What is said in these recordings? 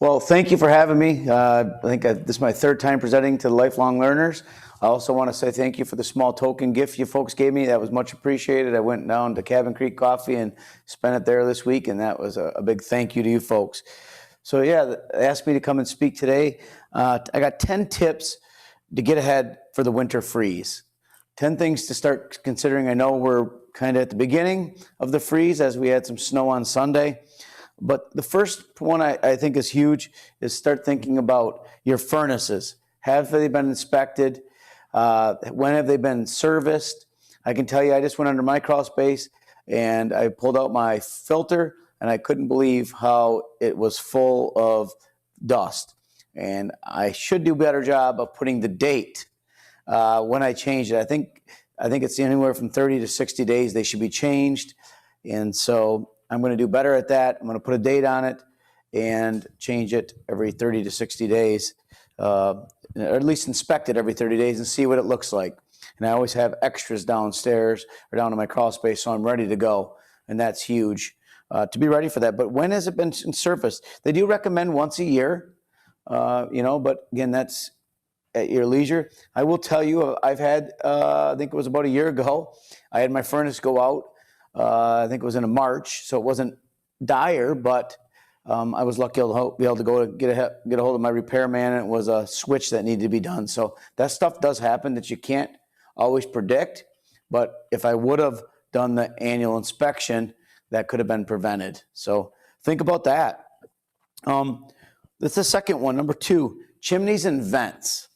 Well, thank you for having me. I think this is my third time presenting to the lifelong learners. I also want to say thank you for the small token gift you folks gave me. That was much appreciated. I went down to Cabin Creek Coffee and spent it there this week, and that was a big thank you to you folks. So yeah, they asked me to come and speak today. I got 10 tips to get ahead for the winter freeze. 10 things to start considering. I know we're kind of at the beginning of the freeze as we had some snow on Sunday. But the first one I think is huge is start thinking about your furnaces. Have they been inspected? When have they been serviced? I can tell you, I just went under my crawl space and I pulled out my filter and I couldn't believe how it was full of dust. And I should do a better job of putting the date when I changed it. I think it's anywhere from 30 to 60 days they should be changed. And so I'm going to do better at that. I'm going to put a date on it and change it every 30 to 60 days, or at least inspect it every 30 days and see what it looks like. And I always have extras downstairs or down in my crawl space, so I'm ready to go. And that's huge to be ready for that. But when has it been surfaced? They do recommend once a year, but again, that's at your leisure. I will tell you, I've had, I think it was about a year ago, I had my furnace go out. I think it was in March, so it wasn't dire, but I was lucky to be able to go to get a hold of my repairman, and it was a switch that needed to be done. So that stuff does happen that you can't always predict, but if I would have done the annual inspection, that could have been prevented. So think about that. That's the second one. Number 2, chimneys and vents.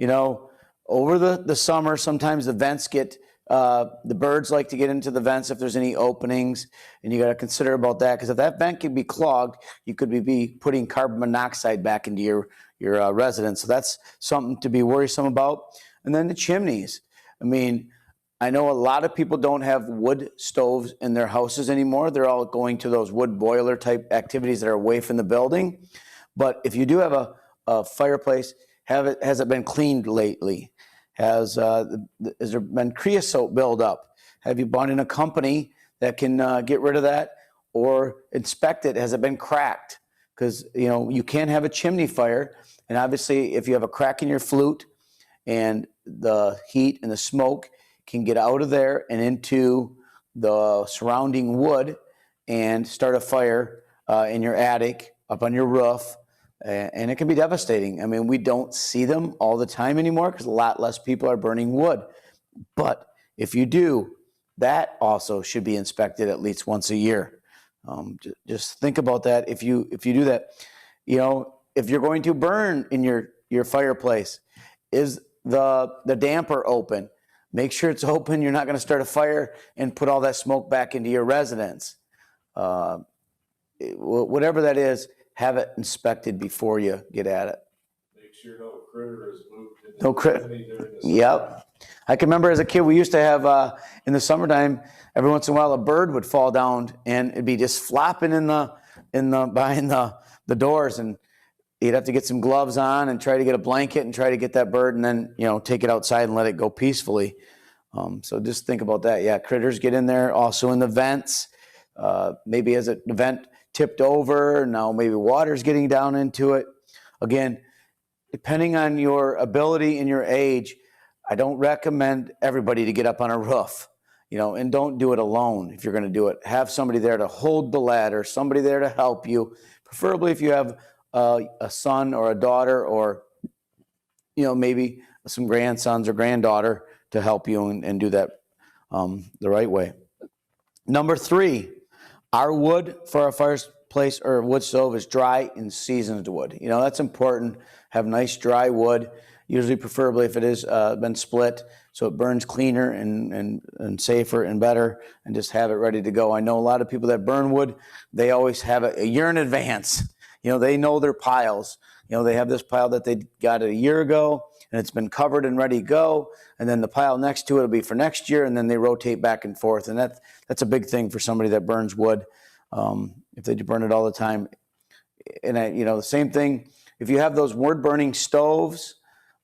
Over the summer, sometimes the vents get the birds like to get into the vents if there's any openings, and you got to consider about that, because if that vent can be clogged, you could be putting carbon monoxide back into your residence. So that's something to be worrisome about. And then the chimneys. I mean, I know a lot of people don't have wood stoves in their houses anymore. They're all going to those wood boiler type activities that are away from the building. But if you do have a fireplace, has it been cleaned lately? Has there been creosote buildup? Have you bought in a company that can get rid of that or inspect it? Has it been cracked? Because you can have a chimney fire, and obviously if you have a crack in your flute and the heat and the smoke can get out of there and into the surrounding wood and start a fire in your attic, up on your roof. And it can be devastating. I mean, we don't see them all the time anymore because a lot less people are burning wood. But if you do, that also should be inspected at least once a year. Just think about that. If you do that, if you're going to burn in your fireplace, is the damper open? Make sure it's open. You're not going to start a fire and put all that smoke back into your residence. Whatever that is, have it inspected before you get at it. Make sure no critter is moved into no critter. Yep. I can remember as a kid, we used to have, in the summertime, every once in a while, a bird would fall down and it'd be just flopping behind the doors, and you'd have to get some gloves on and try to get a blanket and try to get that bird and then, take it outside and let it go peacefully. So just think about that. Yeah, critters get in there. Also in the vents, maybe as the vent tipped over, now maybe water's getting down into it. Again, depending on your ability and your age, I don't recommend everybody to get up on a roof, and don't do it alone. If you're going to do it, have somebody there to hold the ladder, somebody there to help you, preferably if you have a son or a daughter, or maybe some grandsons or granddaughter to help you and do that the right way. Number 3, our wood for our fireplace or wood stove is dry and seasoned wood. That's important. Have nice dry wood, usually preferably if it has been split, so it burns cleaner and safer and better, and just have it ready to go. I know a lot of people that burn wood, they always have it a year in advance. They know their piles. They have this pile that they got a year ago, and it's been covered and ready to go, and then the pile next to it will be for next year, and then they rotate back and forth, and that's a big thing for somebody that burns wood, if they burn it all the time. And the same thing, if you have those wood-burning stoves,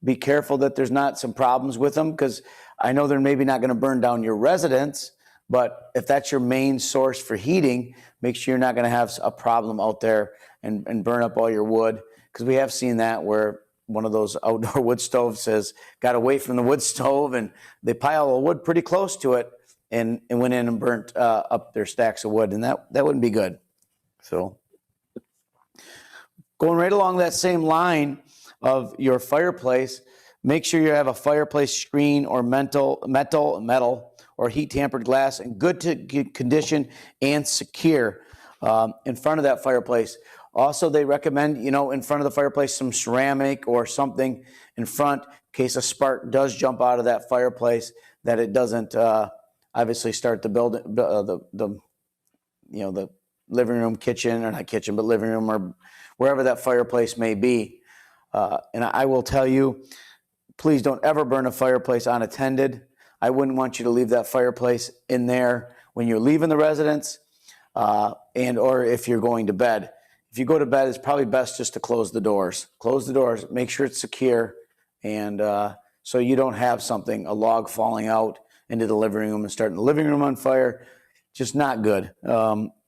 be careful that there's not some problems with them, because I know they're maybe not going to burn down your residence, but if that's your main source for heating, make sure you're not going to have a problem out there and burn up all your wood, because we have seen that where one of those outdoor wood stoves got away from the wood stove and they pile of wood pretty close to it and went in and burnt up their stacks of wood, and that wouldn't be good. So going right along that same line of your fireplace, make sure you have a fireplace screen or metal or heat tampered glass in good condition and secure in front of that fireplace. Also, they recommend, in front of the fireplace, some ceramic or something in front in case a spark does jump out of that fireplace, that it doesn't obviously start the living room, kitchen, or not kitchen, but living room, or wherever that fireplace may be. And I will tell you, please don't ever burn a fireplace unattended. I wouldn't want you to leave that fireplace in there when you're leaving the residence or if you're going to bed. If you go to bed, it's probably best just to close the doors. Close the doors, make sure it's secure, and so you don't have a log falling out into the living room and starting the living room on fire. Just not good.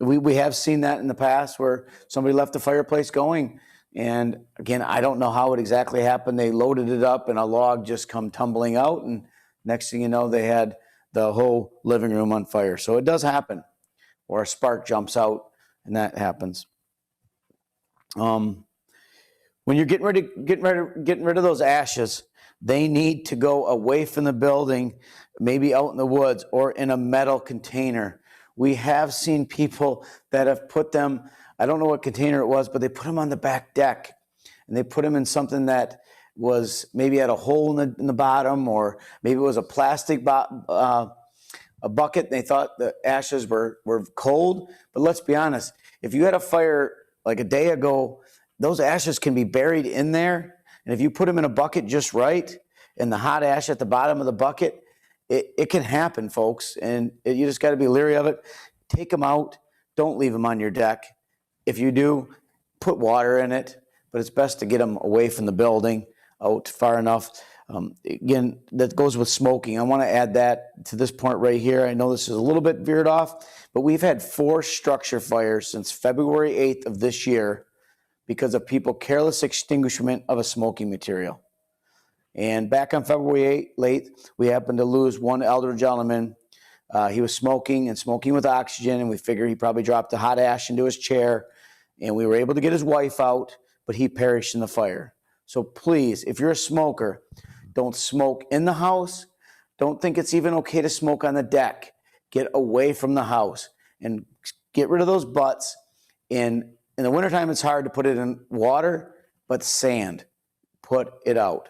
We have seen that in the past where somebody left the fireplace going, and again, I don't know how it exactly happened. They loaded it up and a log just come tumbling out, and next thing you know, they had the whole living room on fire. So it does happen, or a spark jumps out, and that happens. When you're getting rid of those ashes, they need to go away from the building, maybe out in the woods or in a metal container. We have seen people that have put them, I don't know what container it was, but they put them on the back deck, and they put them in something that was maybe had a hole in the bottom, or maybe it was a plastic a bucket. They thought the ashes were cold, but let's be honest. If you had a fire like a day ago, those ashes can be buried in there. And if you put them in a bucket just right, and the hot ash at the bottom of the bucket, it can happen, folks. And you just got to be leery of it. Take them out. Don't leave them on your deck. If you do, put water in it. But it's best to get them away from the building, out far enough. Again, that goes with smoking. I want to add that to this point right here. I know this is a little bit veered off, but we've had 4 structure fires since February 8th of this year because of people careless extinguishment of a smoking material. And back on February 8th, we happened to lose one elder gentleman. He was smoking with oxygen, and we figured he probably dropped the hot ash into his chair, and we were able to get his wife out, but he perished in the fire. So please, if you're a smoker, don't smoke in the house. Don't think it's even okay to smoke on the deck. Get away from the house and get rid of those butts. In the wintertime, it's hard to put it in water, but sand, put it out.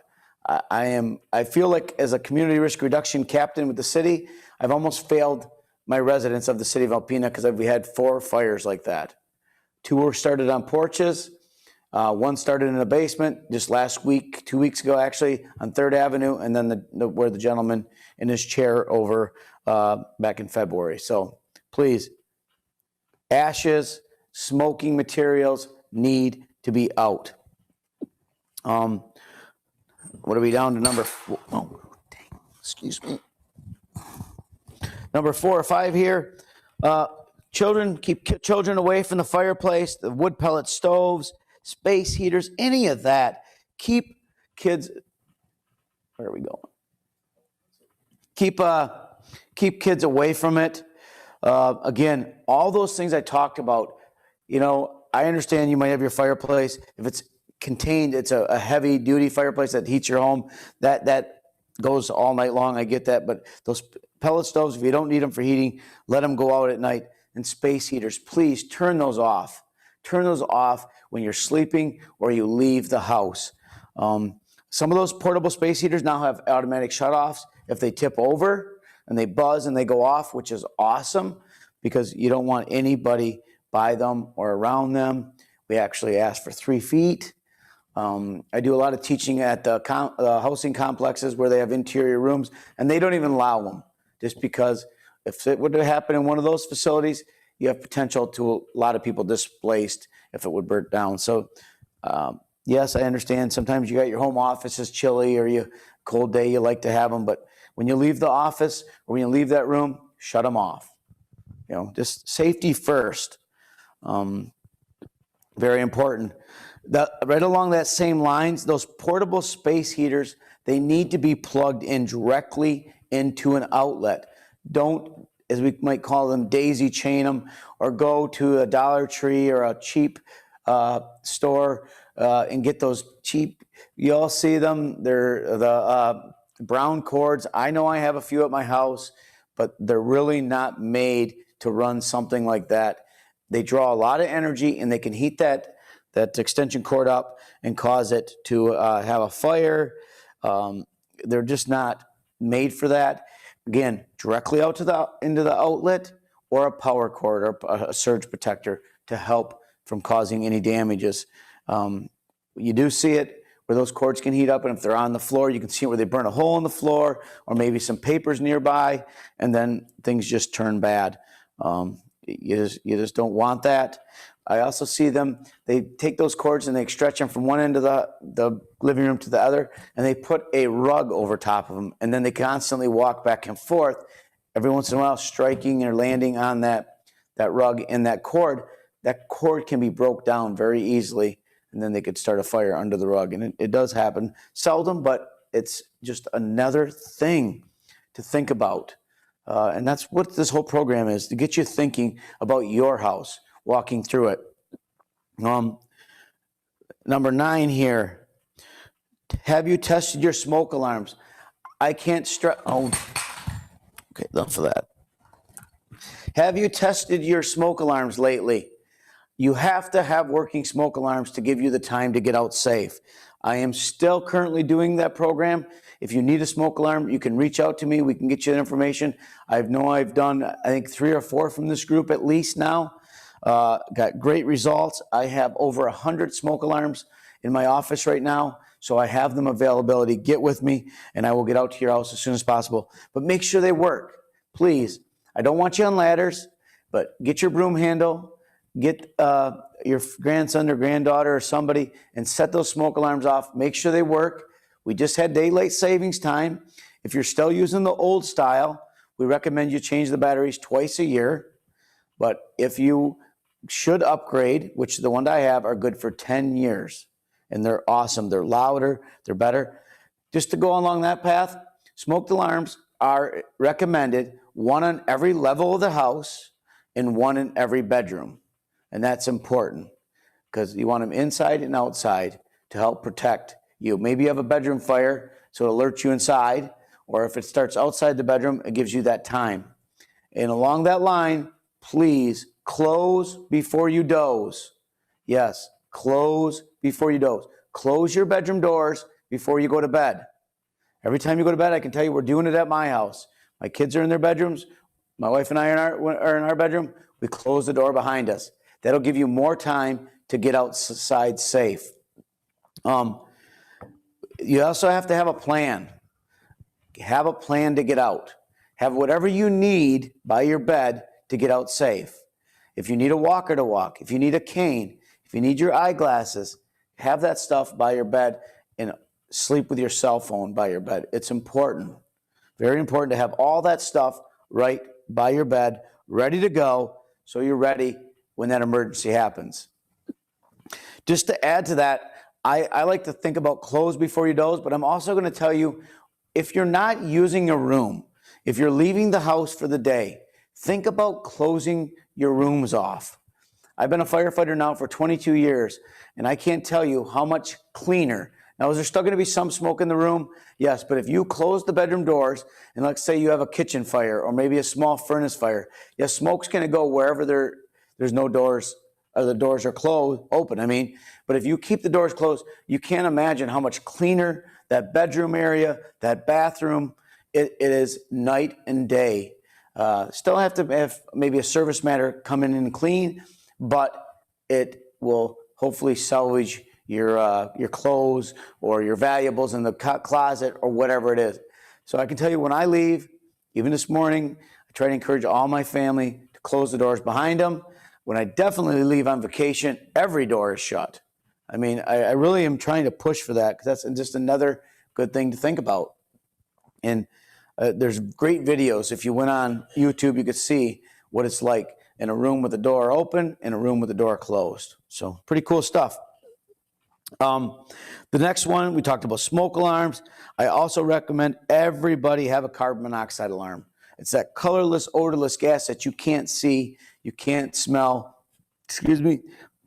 I feel like as a community risk reduction captain with the city, I've almost failed my residents of the city of Alpena because we had 4 fires like that. 2 were started on porches. 1 started in a basement just last week, 2 weeks ago actually, on 3rd Avenue, and then where the gentleman in his chair over back in February. So please, ashes, smoking materials need to be out. What are we down to number 4? Oh, dang, excuse me. Number 4 or 5 here. Children, keep children away from the fireplace, the wood pellet stoves, space heaters, any of that. Keep kids, where are we going? Keep kids away from it. Again, all those things I talked about, I understand you might have your fireplace. If it's contained, it's a heavy duty fireplace that heats your home. That goes all night long. I get that. But those pellet stoves, if you don't need them for heating, let them go out at night. And space heaters, please turn those off. Turn those off when you're sleeping or you leave the house. Some of those portable space heaters now have automatic shutoffs. If they tip over and they buzz and they go off, which is awesome because you don't want anybody by them or around them. We actually ask for 3 feet. I do a lot of teaching at the housing complexes where they have interior rooms, and they don't even allow them just because if it would have happened in one of those facilities, you have potential to a lot of people displaced if it would burn down. So, yes, I understand. Sometimes you got your home office is chilly or you cold day, you like to have them. But when you leave the office or when you leave that room, shut them off. Just safety first. Very important. Right along that same lines, those portable space heaters, they need to be plugged in directly into an outlet. Don't, as we might call them, daisy chain them, or go to a Dollar Tree or a cheap store and get those cheap. You all see them. They're the brown cords. I know I have a few at my house, but they're really not made to run something like that. They draw a lot of energy, and they can heat that extension cord up and cause it to have a fire. They're just not made for that. Again, directly out to into the outlet, or a power cord or a surge protector to help from causing any damages. You do see it where those cords can heat up, and if they're on the floor, you can see where they burn a hole in the floor, or maybe some papers nearby, and then things just turn bad. You just don't want that. I also see them, they take those cords and they stretch them from one end of the living room to the other, and they put a rug over top of them, and then they constantly walk back and forth, every once in a while striking or landing on that rug and that cord. That cord can be broke down very easily, and then they could start a fire under the rug. And it does happen seldom, but it's just another thing to think about. And that's what this whole program is, to get you thinking about your house, walking through it. Number 9 here, have you tested your smoke alarms? I can't stress, okay, enough of that. Have you tested your smoke alarms lately? You have to have working smoke alarms to give you the time to get out safe. I am still currently doing that program. If you need a smoke alarm, you can reach out to me. We can get you that information. I've done, I think, 3 or 4 from this group at least now. Got great results. I have over 100 smoke alarms in my office right now, so I have them availability. Get with me, and I will get out to your house as soon as possible. But make sure they work, please. I don't want you on ladders, but get your broom handle, get your grandson or granddaughter or somebody, and set those smoke alarms off. Make sure they work. We just had daylight savings time. If you're still using the old style, we recommend you change the batteries twice a year. But if you should upgrade, which the ones I have are good for 10 years, and they're awesome. They're louder, they're better. Just to go along that path, smoke alarms are recommended, 1 on every level of the house and 1 in every bedroom. And that's important because you want them inside and outside to help protect you. Maybe you have a bedroom fire, so it alerts you inside, or if it starts outside the bedroom, it gives you that time. And along that line, please close before you doze. Yes, close before you doze. Close your bedroom doors before you go to bed. Every time you go to bed, I can tell you we're doing it at my house. My kids are in their bedrooms. My wife and I are in our bedroom. We close the door behind us. That'll give you more time to get outside safe. You also have to have a plan. Have a plan to get out. Have whatever you need by your bed to get out safe. If you need a walker to walk, if you need a cane, if you need your eyeglasses, have that stuff by your bed, and sleep with your cell phone by your bed. It's important, very important to have all that stuff right by your bed, ready to go, so you're ready when that emergency happens. Just to add to that, I like to think about close before you doze, but I'm also going to tell you, if you're not using a room, if you're leaving the house for the day, think about closing your rooms off. I've been a firefighter now for 22 years, and I can't tell you how much cleaner. Now, is there still going to be some smoke in the room? Yes, but if you close the bedroom doors, and let's say you have a kitchen fire or maybe a small furnace fire, yes, smoke's going to go wherever there's no doors, or the doors are open. But if you keep the doors closed, you can't imagine how much cleaner that bedroom area, that bathroom, it is night and day. Still have to have maybe a service matter come in and clean, but it will hopefully salvage your clothes or your valuables in the closet or whatever it is. So I can tell you, when I leave, even this morning, I try to encourage all my family to close the doors behind them. When I definitely leave on vacation, every door is shut. I really am trying to push for that, because that's just another good thing to think about. And there's great videos. If you went on YouTube, you could see what it's like. in a room with the door open, and a room with the door closed. So pretty cool stuff. The next one, we talked about smoke alarms. I also recommend everybody have a carbon monoxide alarm. It's that colorless, odorless gas that you can't see, you can't smell. Excuse me,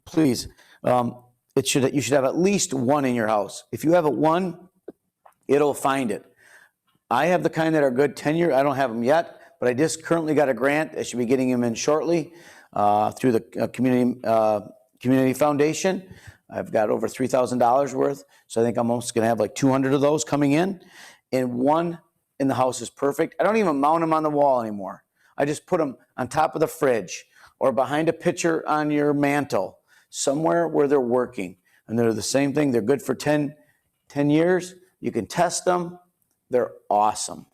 please. You should have at least one in your house. If you have a one, it'll find it. I have the kind that are good 10-year. I don't have them yet, but I just currently got a grant. I should be getting them in shortly through the community foundation. I've got over $3,000 worth, so I think I'm almost going to have like 200 of those coming in. And one in the house is perfect. I don't even mount them on the wall anymore. I just put them on top of the fridge or behind a picture on your mantle, somewhere where they're working. And they're the same thing. They're good for 10 years. You can test them. They're awesome.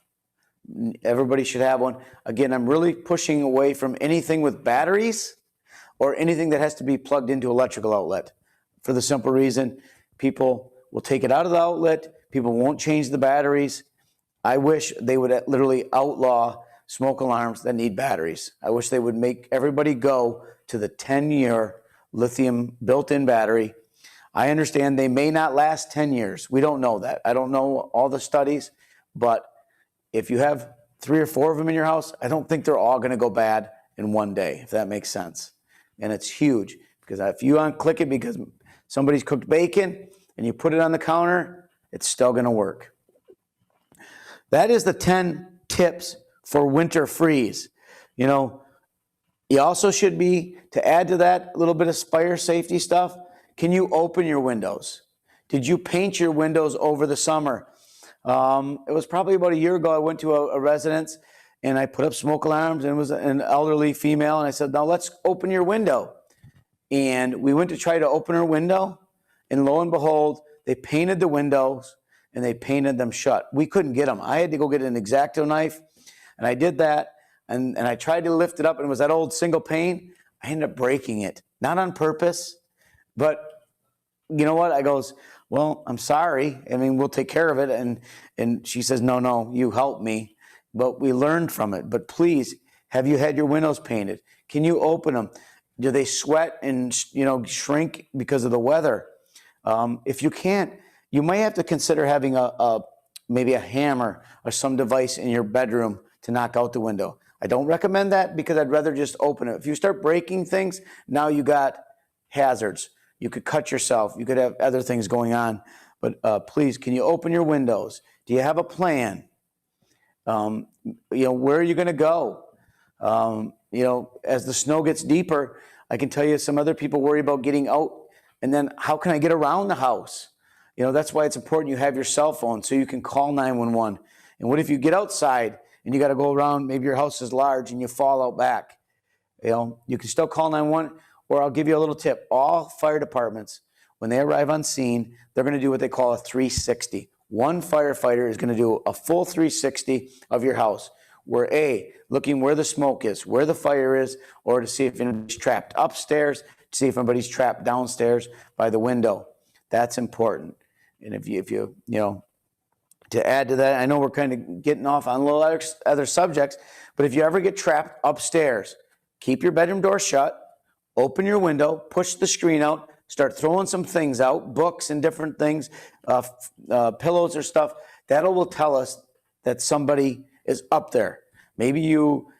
Everybody should have one. Again, I'm really pushing away from anything with batteries or anything that has to be plugged into electrical outlet. For the simple reason, people will take it out of the outlet. People won't change the batteries. I wish they would literally outlaw smoke alarms that need batteries. I wish they would make everybody go to the 10-year lithium built-in battery. I understand they may not last 10 years. We don't know that. I don't know all the studies, but if you have 3 or 4 of them in your house, I don't think they're all going to go bad in one day, if that makes sense. And it's huge because if you unclick it because somebody's cooked bacon and you put it on the counter, it's still going to work. That is the 10 tips for winter freeze. You know, you also should be, to add to that a little bit of fire safety stuff, can you open your windows? Did you paint your windows over the summer? It was probably about a year ago, I went to a residence and I put up smoke alarms, and it was an elderly female, and I said, now let's open your window. And we went to try to open her window, and lo and behold, they painted the windows and they painted them shut. We couldn't get them. I had to go get an X-Acto knife, and I did that, and I tried to lift it up, and it was that old single pane. I ended up breaking it, not on purpose, but you know what? I goes, well, I'm sorry. I mean, we'll take care of it. And she says, no, you help me. But we learned from it. But please, have you had your windows painted? Can you open them? Do they sweat and shrink because of the weather? If you can't, you might have to consider having maybe a hammer or some device in your bedroom to knock out the window. I don't recommend that because I'd rather just open it. If you start breaking things, now you got hazards. You could cut yourself. You could have other things going on. But please, can you open your windows? Do you have a plan? Where are you going to go? As the snow gets deeper, I can tell you some other people worry about getting out. And then how can I get around the house? That's why it's important you have your cell phone so you can call 911. And what if you get outside and you got to go around, maybe your house is large and you fall out back? You can still call 911. Or I'll give you a little tip. All fire departments, when they arrive on scene, they're going to do what they call a 360. One firefighter is going to do a full 360 of your house. Where looking where the smoke is, where the fire is, or to see if anybody's trapped upstairs, to see if anybody's trapped downstairs by the window. That's important. And if you to add to that, I know we're kind of getting off on a little other subjects, but if you ever get trapped upstairs, keep your bedroom door shut. Open your window, push the screen out, start throwing some things out, books and different things, pillows or stuff. That will tell us that somebody is up there. Maybe you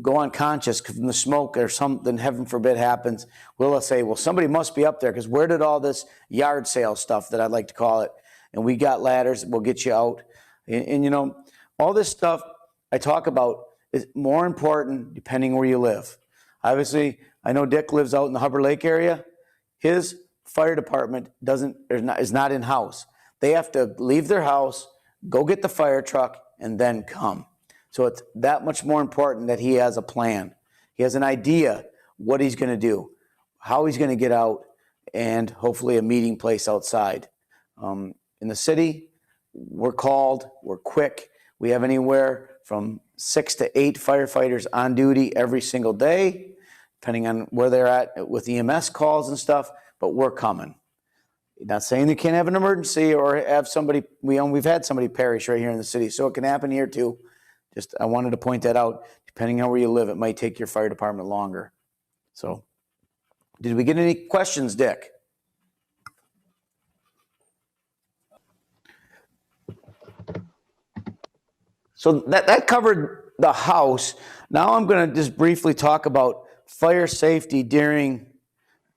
go unconscious from the smoke or something, heaven forbid, happens. We'll say, well, somebody must be up there because where did all this yard sale stuff, that I'd like to call it, and we got ladders, we'll get you out. And all this stuff I talk about is more important depending where you live. Obviously, I know Dick lives out in the Hubbard Lake area. His fire department is not in-house. They have to leave their house, go get the fire truck, and then come. So it's that much more important that he has a plan. He has an idea what he's going to do, how he's going to get out, and hopefully a meeting place outside. In the city, we're called, we're quick. We have anywhere from 6 to 8 firefighters on duty every single day, depending on where they're at with EMS calls and stuff, but we're coming. Not saying they can't have an emergency or have somebody, we've had somebody perish right here in the city, so it can happen here too. Just I wanted to point that out. Depending on where you live, it might take your fire department longer. So, did we get any questions, Dick? So that covered the house. Now I'm going to just briefly talk about fire safety during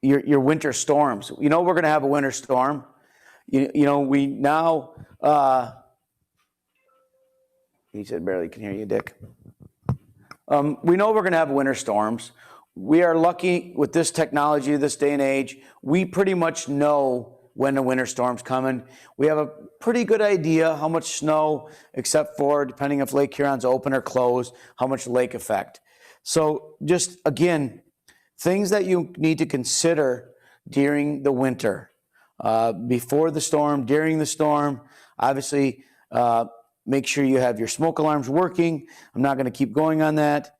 your winter storms. You know we're going to have a winter storm. You know, we now, he said barely can hear you, Dick. We know we're going to have winter storms. We are lucky with this technology, this day and age. We pretty much know when the winter storm's coming. We have a pretty good idea how much snow, except for depending if Lake Huron's open or closed, how much lake effect. So just again, things that you need to consider during the winter, before the storm, during the storm. Obviously, make sure you have your smoke alarms working. I'm not going to keep going on that.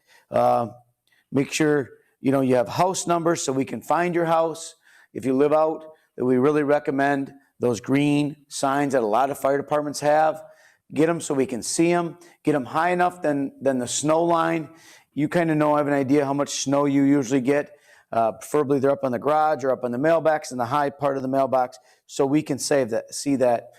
Make sure you have house numbers so we can find your house. If you live out, that we really recommend those green signs that a lot of fire departments have. Get them so we can see them. Get them high enough than the snow line. You kind of have an idea how much snow you usually get. Preferably they're up on the garage or up on the mailbox in the high part of the mailbox, so we can see that.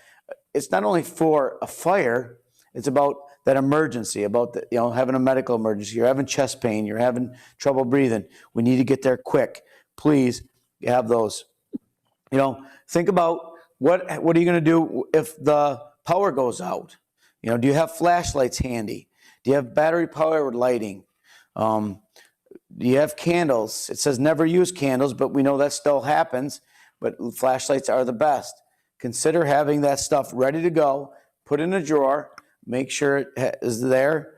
It's not only for a fire, it's about that emergency, about having a medical emergency. You're having chest pain, you're having trouble breathing. We need to get there quick. Please have those. Think about what are you going to do if the power goes out? Do you have flashlights handy? Do you have battery powered lighting? Do you have candles? It says never use candles, but we know that still happens. But flashlights are the best. Consider having that stuff ready to go. Put in a drawer. Make sure it is there.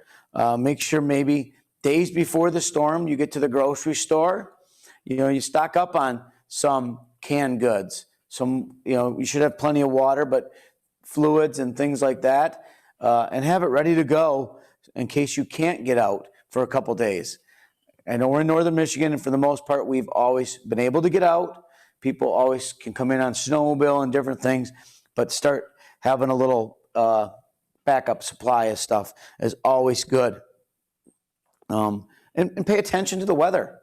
Make sure maybe days before the storm, you get to the grocery store. You stock up on some canned goods. You should have plenty of water, but fluids and things like that, and have it ready to go in case you can't get out for a couple days. I know we're in northern Michigan, and for the most part, we've always been able to get out. People always can come in on snowmobile and different things, but start having a little backup supply of stuff is always good. And pay attention to the weather.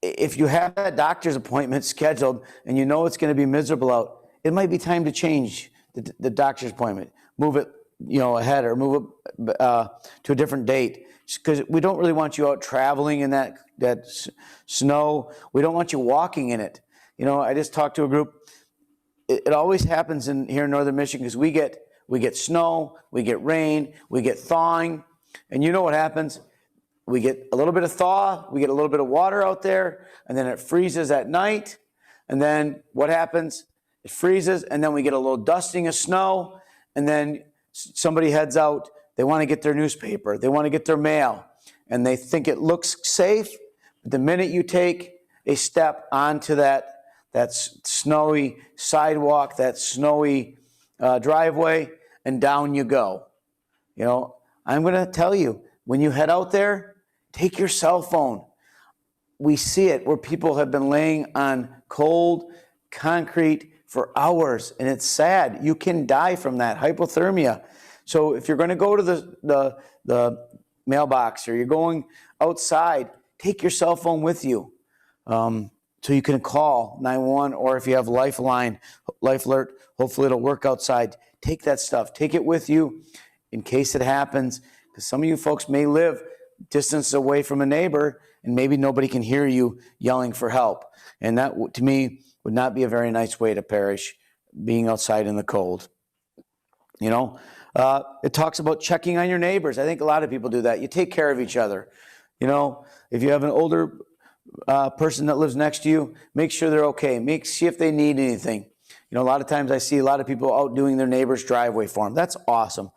If you have that doctor's appointment scheduled and it's going to be miserable out, it might be time to change the doctor's appointment. Move it, ahead, or move it to a different date, because we don't really want you out traveling in that snow. We don't want you walking in it. I just talked to a group. It always happens here in northern Michigan because we get snow, we get rain, we get thawing, and you know what happens? We get a little bit of thaw, we get a little bit of water out there, and then it freezes at night. And then what happens? It freezes, and then we get a little dusting of snow, and then somebody heads out. They want to get their newspaper. They want to get their mail, and they think it looks safe. But the minute you take a step onto that snowy sidewalk, that snowy driveway, and down you go. I'm going to tell you, when you head out there, take your cell phone. We see it where people have been laying on cold concrete for hours, and it's sad. You can die from that, hypothermia. So if you're going to go to the mailbox or you're going outside, take your cell phone with you, so you can call 911, or if you have Life Alert, hopefully it'll work outside. Take that stuff. Take it with you in case it happens, because some of you folks may live distance away from a neighbor, and maybe nobody can hear you yelling for help. And that, to me, would not be a very nice way to perish, being outside in the cold. It talks about checking on your neighbors. I think a lot of people do that. You take care of each other. If you have an older person that lives next to you, make sure they're okay. See if they need anything. A lot of times I see a lot of people out doing their neighbor's driveway for them. That's awesome.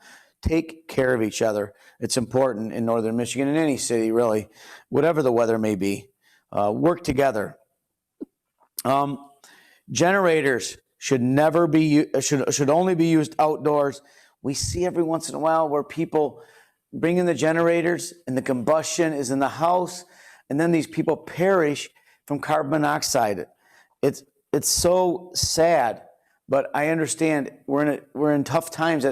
Take care of each other. It's important in northern Michigan, in any city, really, whatever the weather may be. Work together. Generators should only be used outdoors. We see every once in a while where people bring in the generators and the combustion is in the house, and then these people perish from carbon monoxide. It's so sad, but I understand we're in tough times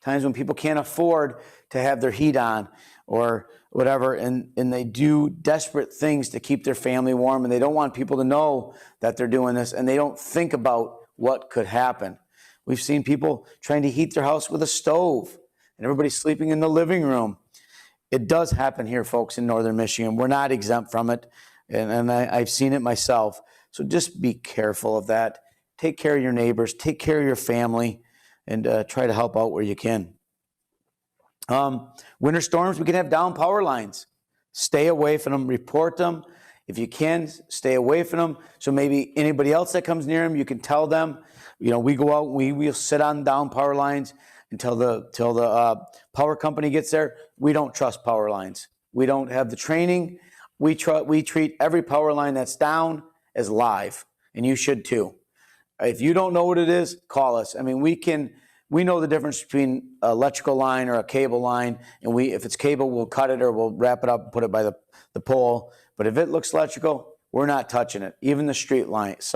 times when people can't afford to have their heat on or whatever, and they do desperate things to keep their family warm, and they don't want people to know that they're doing this, and they don't think about what could happen. We've seen people trying to heat their house with a stove, and everybody's sleeping in the living room. It does happen here, folks, in northern Michigan. We're not exempt from it, and I've seen it myself. So just be careful of that. Take care of your neighbors. Take care of your family, and try to help out where you can. Winter storms, we can have down power lines. Stay away from them. Report them. If you can, stay away from them. So maybe anybody else that comes near them, you can tell them. We go out, we'll sit on down power lines until the power company gets there. We don't trust power lines. We don't have the training. We treat every power line that's down as live, and you should too. If you don't know what it is, call us. I mean, we know the difference between an electrical line or a cable line, and if it's cable, we'll cut it or we'll wrap it up and put it by the pole. But if it looks electrical, we're not touching it. Even the street lights,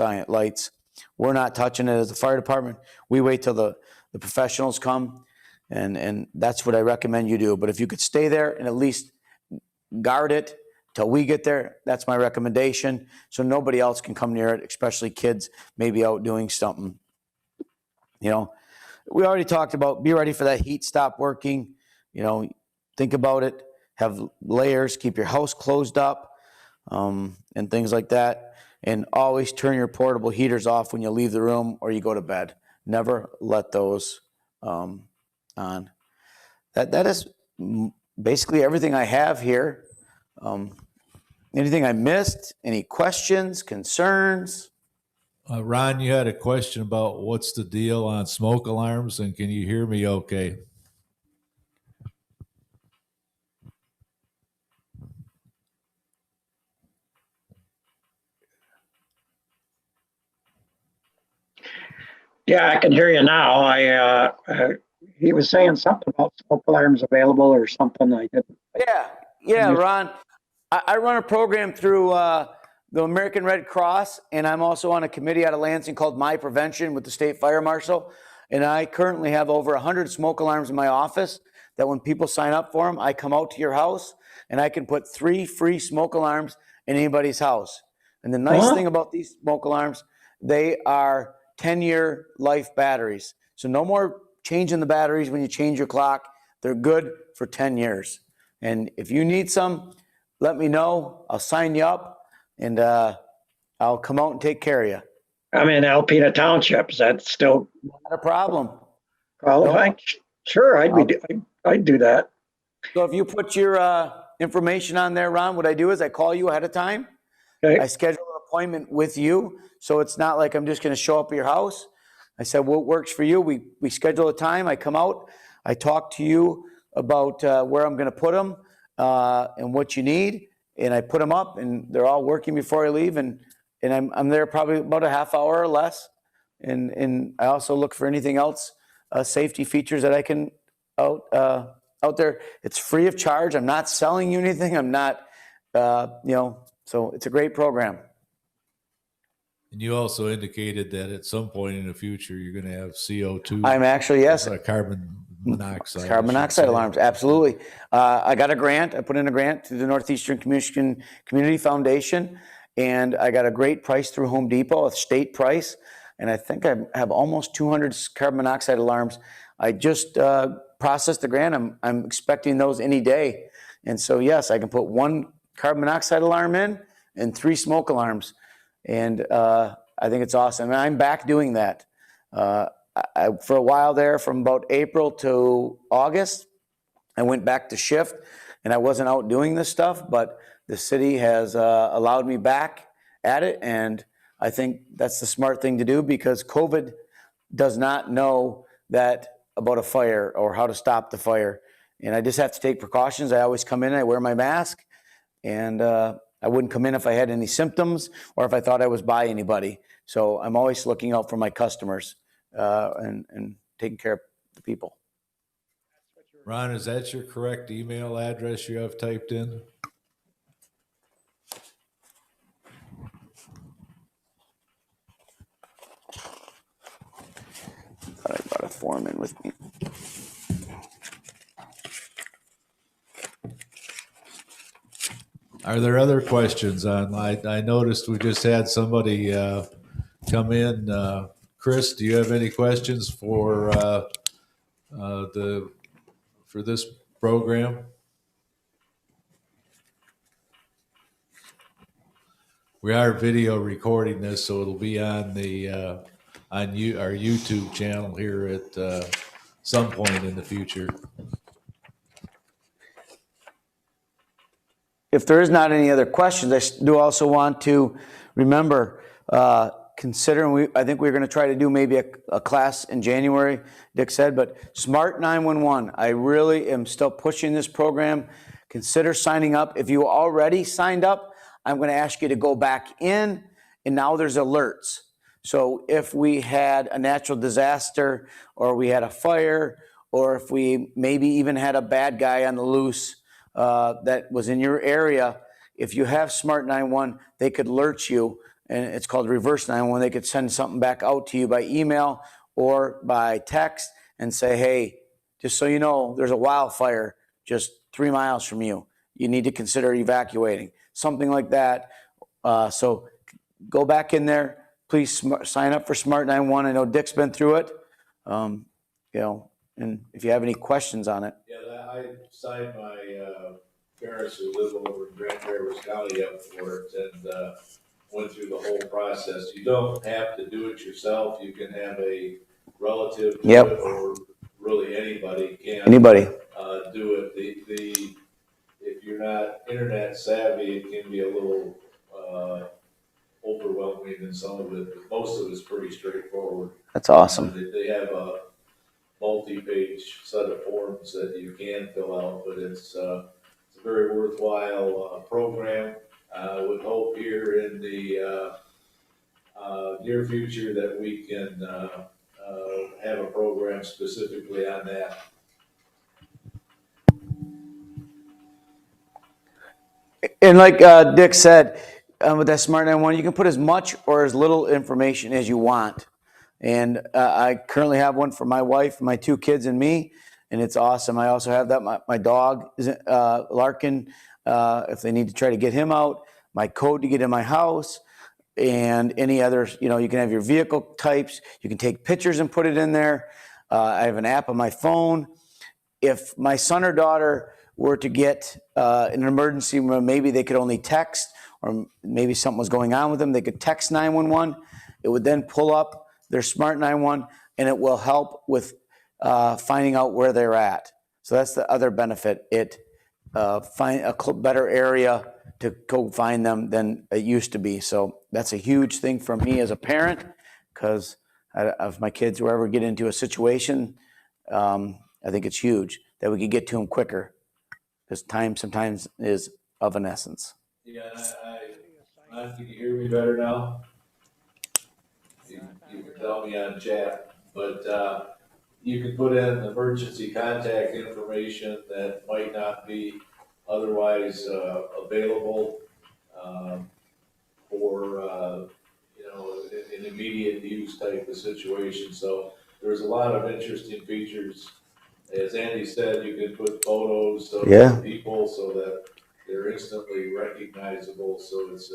we're not touching it. As the fire department, we wait till the professionals come, and that's what I recommend you do. But if you could stay there and at least guard it till we get there, that's my recommendation, so nobody else can come near it, especially kids maybe out doing something. We already talked about be ready for that heat stop working. Think about it. Have layers. Keep your house closed up, and things like that. And always turn your portable heaters off when you leave the room or you go to bed. Never let those on. That is basically everything I have here. Anything I missed? Any questions, concerns? Ron, you had a question about what's the deal on smoke alarms, and can you hear me okay? Yeah, I can hear you now. He was saying something about smoke alarms available or something. I didn't. Yeah, Ron. I run a program through the American Red Cross, and I'm also on a committee out of Lansing called My Prevention with the state fire marshal. And I currently have over 100 smoke alarms in my office that when people sign up for them, I come out to your house and I can put 3 free smoke alarms in anybody's house. And the nice thing about these smoke alarms, they are 10-year life batteries. So no more changing the batteries when you change your clock. They're good for 10 years. And if you need some, let me know. I'll sign you up, and I'll come out and take care of you. I'm in Alpena Township. Is that still Not a problem. qualifying? Nope. Sure, I'd do that. So if you put your information on there, Ron, what I do is I call you ahead of time. Okay. I schedule an appointment with you, so it's not like I'm just going to show up at your house. I said, what works for you? We schedule a time. I come out. I talk to you about where I'm going to put them and what you need, and I put them up, and they're all working before I leave, and I'm there probably about a half hour or less, and I also look for anything else, safety features that I can out there. It's free of charge. I'm not selling you anything. I'm not, so it's a great program. And you also indicated that at some point in the future, you're going to have CO2. I'm actually, yes. Carbon monoxide. Carbon monoxide alarms, absolutely. I got a grant. I put in a grant to the Northeastern Community Foundation, and I got a great price through Home Depot, a state price, and I think I have almost 200 carbon monoxide alarms. I just processed the grant. I'm expecting those any day. And so, yes, I can put 1 carbon monoxide alarm in and 3 smoke alarms. And I think it's awesome. And I'm back doing that. For a while there, from about April to August, I went back to shift, and I wasn't out doing this stuff, but the city has allowed me back at it, and I think that's the smart thing to do, because COVID does not know that about a fire or how to stop the fire, and I just have to take precautions. I always come in, I wear my mask, and I wouldn't come in if I had any symptoms or if I thought I was by anybody. So I'm always looking out for my customers and taking care of the people. Ron, is that your correct email address you have typed in? I brought a form in with me. Are there other questions on, I noticed we just had somebody come in. Chris, do you have any questions for for this program? We are video recording this, so it'll be on the our YouTube channel here at some point in the future. If there is not any other questions, I do also want to remember, considering I think we're going to try to do maybe a class in January, Dick said, but Smart 911, I really am still pushing this program. Consider signing up. If you already signed up, I'm going to ask you to go back in, and now there's alerts. So if we had a natural disaster, or we had a fire, or if we maybe even had a bad guy on the loose, that was in your area, if you have Smart 911, they could alert you, and it's called Reverse 911. They could send something back out to you by email or by text and say, hey, just so you know, there's a wildfire just 3 miles from you. You need to consider evacuating, something like that. So go back in there. Please sign up for Smart 911. I know Dick's been through it, and if you have any questions on it. Yeah, I signed my parents who live over in Grand Traverse County up for it, and went through the whole process. You don't have to do it yourself. You can have a relative do it, or really anybody can do it. If you're not internet savvy, it can be a little overwhelming in some of it, but most of it's pretty straightforward. That's awesome. They have a multi-page set of forms that you can fill out, but it's a very worthwhile program. I would hope here in the near future that we can have a program specifically on that. And like Dick said, with that Smart 911, you can put as much or as little information as you want. And I currently have one for my wife, my 2 kids, and me, and it's awesome. I also have that my dog, Larkin, if they need to try to get him out, my code to get in my house, and any other, you can have your vehicle types. You can take pictures and put it in there. I have an app on my phone. If my son or daughter were to get an emergency where maybe they could only text, or maybe something was going on with them, they could text 911. It would then pull up their Smart 911, and it will help with finding out where they're at. So that's the other benefit. It find a better area to go find them than it used to be. So that's a huge thing for me as a parent, because if my kids were ever get into a situation, I think it's huge that we could get to them quicker, because time sometimes is of an essence. Yeah, can you hear me better now? You can tell me on chat, but you can put in emergency contact information that might not be otherwise available for an immediate use type of situation. So there's a lot of interesting features. As Andy said, you can put photos of people so that they're instantly recognizable. So it's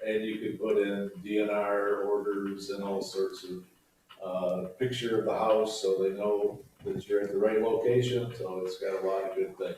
and you can put in DNR orders and all sorts of picture of the house so they know that you're at the right location. So it's got a lot of good things.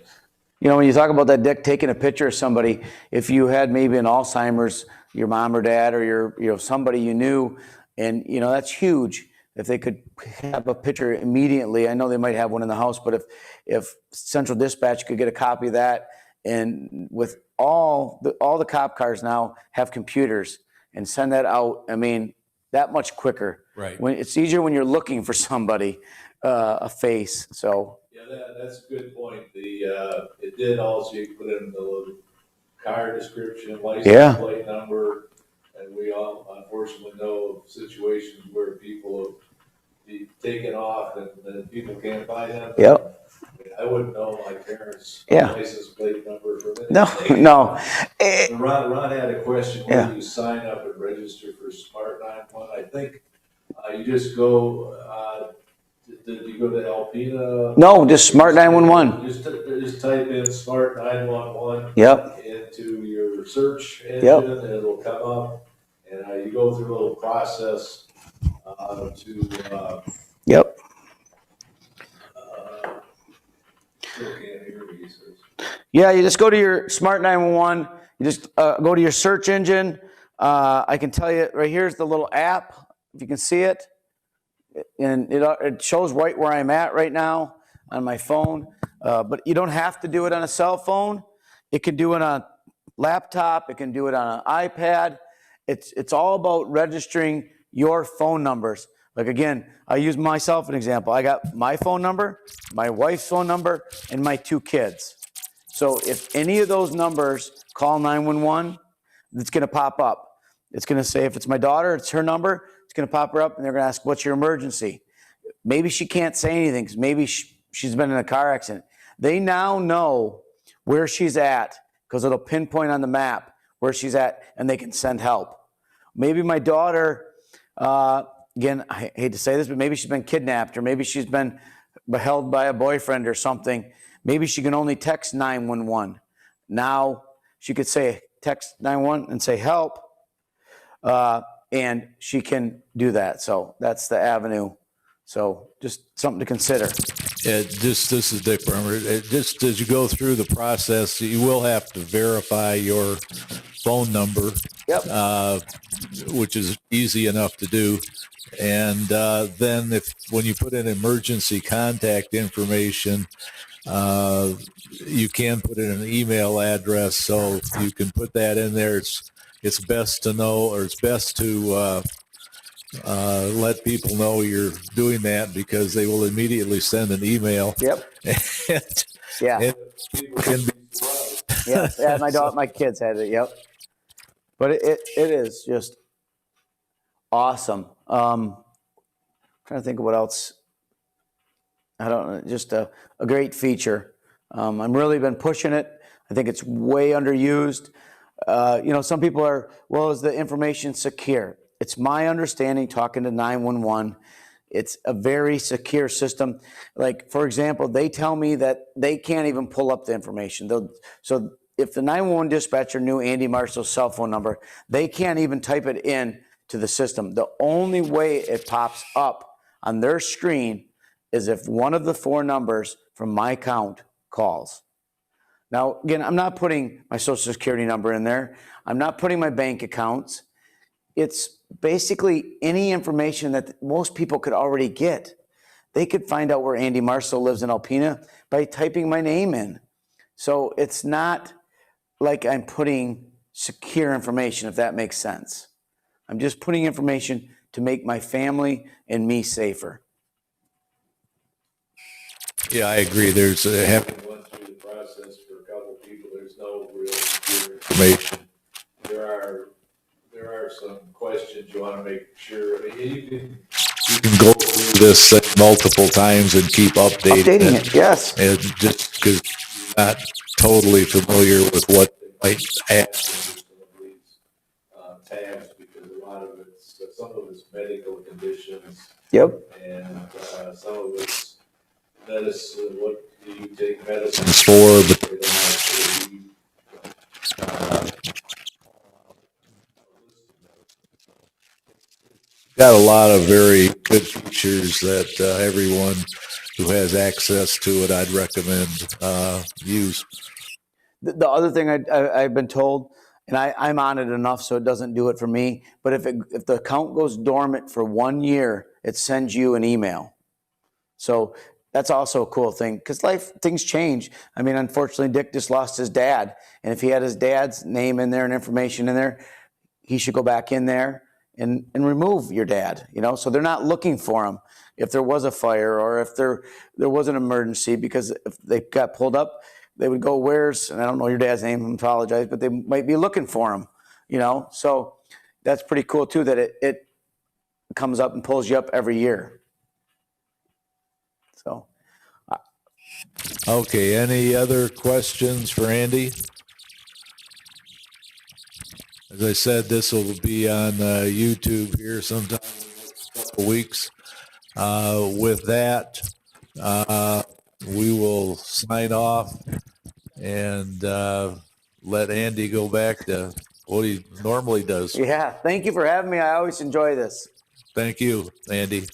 When you talk about that, Dick, taking a picture of somebody, if you had maybe an Alzheimer's, your mom or dad, or your somebody you knew, and that's huge. If they could have a picture immediately, I know they might have one in the house, but if Central Dispatch could get a copy of that, and with all the cop cars now have computers, and send that out, I mean, that much quicker. Right. When it's easier when you're looking for somebody, a face. So. Yeah, that's a good point. It did also, you put in the little car description, license plate number, and we all unfortunately know of situations where people have been taken off and people can't find them. Yep. I wouldn't know my parents' license plate number from anything. No. Ron had a question. Where do you sign up and register for Smart 911? I think you just go. Did you go to Alpena? No, just Smart 911. Is just type in Smart 911 Yep. into your search engine, Yep. and it'll come up, and you go through a little process to. Yep. Still can't hear me. So. Yeah, you just go to your Smart 911. You just go to your search engine. I can tell you right here's the little app, if you can see it. And it shows right where I'm at right now on my phone. But you don't have to do it on a cell phone. It can do it on a laptop. It can do it on an iPad. It's all about registering your phone numbers. Like again, I use myself as an example. I got my phone number, my wife's phone number, and my 2 kids. So if any of those numbers call 911, it's going to pop up. It's going to say if it's my daughter, it's her number. It's going to pop her up, and they're going to ask, what's your emergency? Maybe she can't say anything because maybe she's been in a car accident. They now know where she's at because it'll pinpoint on the map where she's at, and they can send help. Maybe my daughter, again, I hate to say this, but maybe she's been kidnapped, or maybe she's been held by a boyfriend or something. Maybe she can only text 911. Now she could say text 911 and say help, and she can do that. So that's the avenue. So just something to consider. This is Dick Bremer. Just as you go through the process, you will have to verify your phone number, Yep. which is easy enough to do. And then when you put in emergency contact information, you can put in an email address, so you can put that in there. It's best to know, or it's best to let people know you're doing that, because they will immediately send an email. Yep. And, Yeah. and people can be surprised. Yeah. My kids had it. Yep. But it is just awesome. Trying to think of what else. I don't know. Just a great feature. I've really been pushing it. I think it's way underused. Some people are, well, is the information secure? It's my understanding, talking to 911, it's a very secure system. Like, for example, they tell me that they can't even pull up the information. So if the 911 dispatcher knew Andy Marceau's cell phone number, they can't even type it in to the system. The only way it pops up on their screen is if one of the 4 numbers from my account calls. Now, again, I'm not putting my social security number in there. I'm not putting my bank accounts. It's basically any information that most people could already get. They could find out where Andy Marceau lives in Alpena by typing my name in. So it's not like I'm putting secure information, if that makes sense. I'm just putting information to make my family and me safer. Yeah, I agree. There's having Went through the process for a couple of people. There's no real secure information. There are some questions you want to make sure. I mean, you can go through this multiple times and keep updating it. Yes. And just because you're not totally familiar with what they might ask. tabs, because a lot of it's, some of it's medical conditions. Yep. And some of it's medicine. What do you take medicine for? But they don't actually got a lot of very good features that everyone who has access to it, I'd recommend use. The other thing I've been told, and I'm on it enough so it doesn't do it for me, but if the account goes dormant for 1 year, it sends you an email. So that's also a cool thing, because things change. I mean, unfortunately, Dick just lost his dad, and if he had his dad's name in there and information in there, he should go back in there and remove your dad, so they're not looking for him if there was a fire or if there was an emergency, because if they got pulled up, they would go, and I don't know your dad's name, I apologize, but they might be looking for him, so that's pretty cool too, that it comes up and pulls you up every year. So. Okay, any other questions for Andy? As I said, this will be on YouTube here sometime in the next couple weeks. With that, we will sign off and let Andy go back to what he normally does. Yeah, thank you for having me. I always enjoy this. Thank you, Andy.